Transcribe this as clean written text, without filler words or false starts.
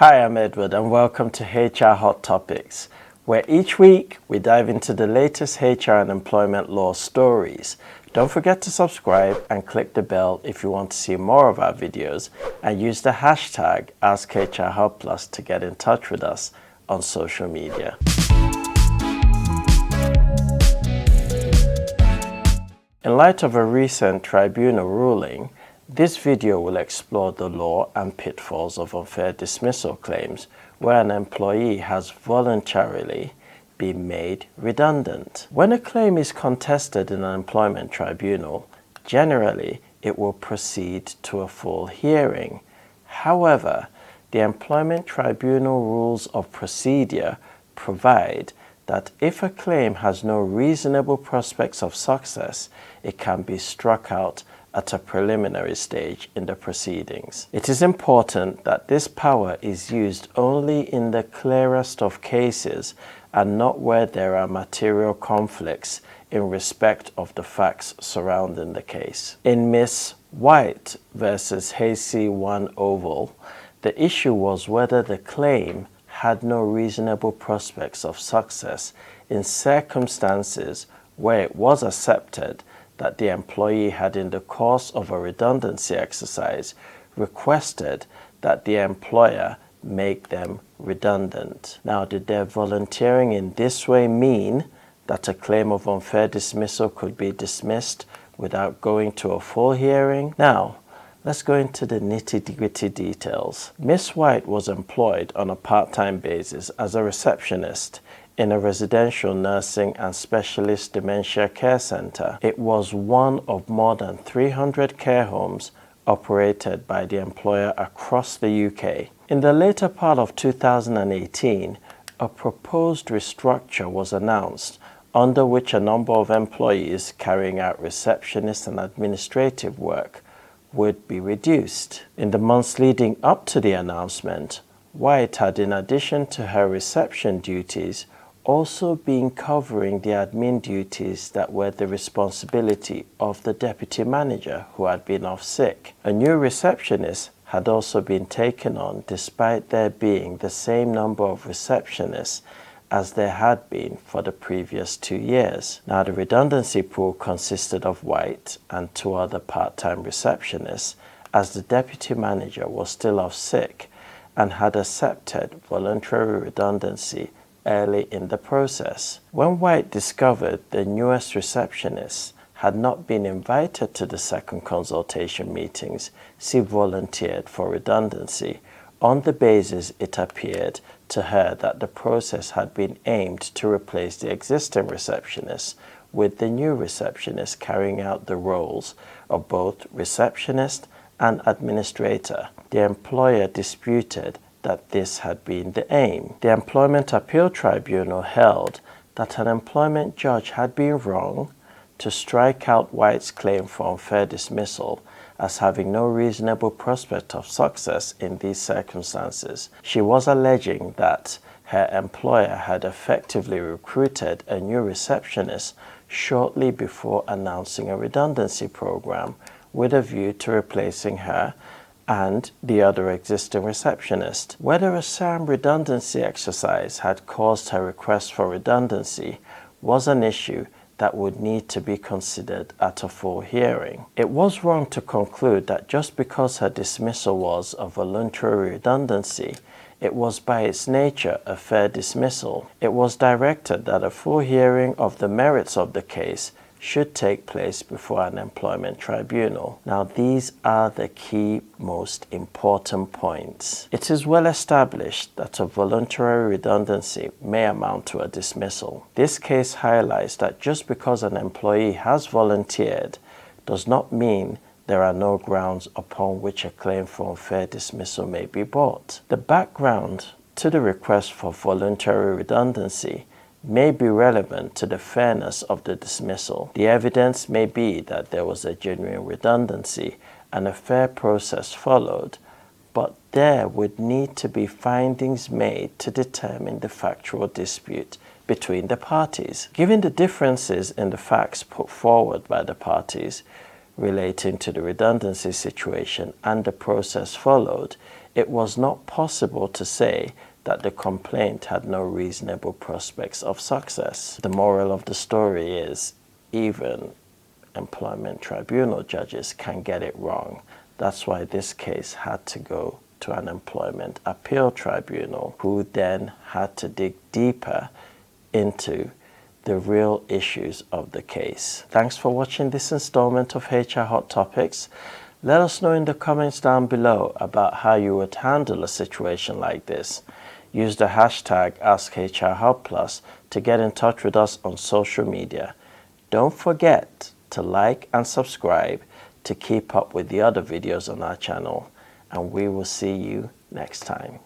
Hi, I'm Edward and welcome to HR Hot Topics, where each week we dive into the latest HR and employment law stories. Don't forget to subscribe and click the bell if you want to see more of our videos, and use the hashtag askhrhubplus to get in touch with us on social media. In light of a recent tribunal ruling, this video will explore the law and pitfalls of unfair dismissal claims where an employee has voluntarily been made redundant. When a claim is contested in an employment tribunal, generally it will proceed to a full hearing. However, the employment tribunal rules of procedure provide that if a claim has no reasonable prospects of success, it can be struck out at a preliminary stage in the proceedings. It is important that this power is used only in the clearest of cases and not where there are material conflicts in respect of the facts surrounding the case. In Miss White versus Hasey 1 Oval, the issue was whether the claim had no reasonable prospects of success in circumstances where it was accepted that the employee had, in the course of a redundancy exercise, requested that the employer make them redundant. Now, did their volunteering in this way mean that a claim of unfair dismissal could be dismissed without going to a full hearing? Now, let's go into the nitty-gritty details. Miss White was employed on a part-time basis as a receptionist in a residential nursing and specialist dementia care center. It was one of more than 300 care homes operated by the employer across the UK. In the later part of 2018, a proposed restructure was announced under which a number of employees carrying out receptionist and administrative work would be reduced. In the months leading up to the announcement, White had, in addition to her reception duties, also been covering the admin duties that were the responsibility of the deputy manager who had been off sick. A new receptionist had also been taken on despite there being the same number of receptionists as there had been for the previous 2 years. Now, the redundancy pool consisted of White and 2 other part-time receptionists, as the deputy manager was still off sick and had accepted voluntary redundancy early in the process. When White discovered the newest receptionist had not been invited to the second consultation meetings, she volunteered for redundancy on the basis it appeared to her that the process had been aimed to replace the existing receptionist, with the new receptionist carrying out the roles of both receptionist and administrator. The employer disputed that this had been the aim. The Employment Appeal Tribunal held that an employment judge had been wrong to strike out White's claim for unfair dismissal as having no reasonable prospect of success in these circumstances. She was alleging that her employer had effectively recruited a new receptionist shortly before announcing a redundancy program with a view to replacing her and the other existing receptionist. Whether a sham redundancy exercise had caused her request for redundancy was an issue that would need to be considered at a full hearing. It was wrong to conclude that just because her dismissal was a voluntary redundancy, it was by its nature a fair dismissal. It was directed that a full hearing of the merits of the case should take place before an employment tribunal. Now, these are the key, most important points. It is well established that a voluntary redundancy may amount to a dismissal. This case highlights that just because an employee has volunteered does not mean there are no grounds upon which a claim for unfair dismissal may be brought. The background to the request for voluntary redundancy may be relevant to the fairness of the dismissal. The evidence may be that there was a genuine redundancy and a fair process followed, but there would need to be findings made to determine the factual dispute between the parties. Given the differences in the facts put forward by the parties relating to the redundancy situation and the process followed, it was not possible to say that the complaint had no reasonable prospects of success. The moral of the story is even employment tribunal judges can get it wrong. That's why this case had to go to an employment appeal tribunal, who then had to dig deeper into the real issues of the case. Thanks for watching this installment of HR Hot Topics. Let us know in the comments down below about how you would handle a situation like this. Use the hashtag askhrhubplus to get in touch with us on social media. Don't forget to like and subscribe to keep up with the other videos on our channel, and we will see you next time.